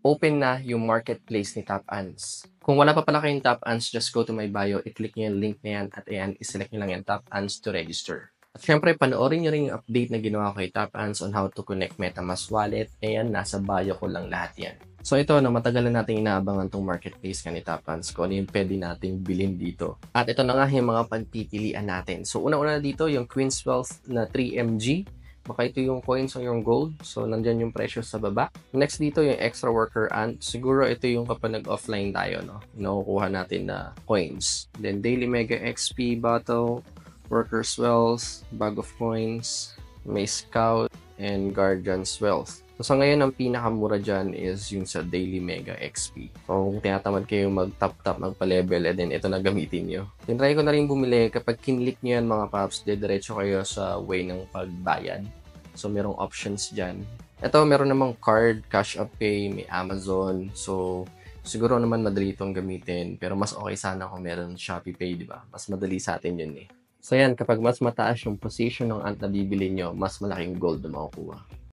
open na yung marketplace ni Top Ants. Kung wala pa pala kayong Top Ants, just go to my bio, i-click nyo yung link na yan, at ayan, i-select nyo lang yan, Top Ants to register. At syempre, panoorin nyo rin yung update na ginawa ko kay Top Ants on how to connect MetaMask wallet. Ayan, nasa bio ko lang lahat yan. So ito, matagal na natin inaabangan tong marketplace ka ni Top Ants, kung ano yung pwede nating bilhin dito. At ito na nga yung mga pagpipilian natin. So una-una dito, yung Queen's Wealth na 3MG. Baka ito yung coins o yung gold. So, nandyan yung presyo sa baba. Next dito, yung extra worker ant. Siguro ito yung kapag nag-offline tayo, no? Nakukuha natin na coins. Then, Daily Mega XP Bottle, Workers Wealth, Bag of Coins, may Scout, and Guardian's Wealth. So, sa ngayon, ang pinakamura dyan is yung sa Daily Mega XP. So, kung tinatamad kayo mag-top-top, magpa-level, and then ito na gamitin nyo. Tinry ko na rin bumili. Kapag kinlik nyo yan, mga paps, diretso kayo sa way ng pagbayad. So, merong options dyan. Ito, meron namang card, Cash App Pay, may Amazon. So, siguro naman madali itong gamitin. Pero mas okay sana kung meron Shopee Pay, di ba? Mas madali sa atin yun eh. So, yan, kapag mas mataas yung position ng ant na bibili nyo, mas malaking gold na makukuha.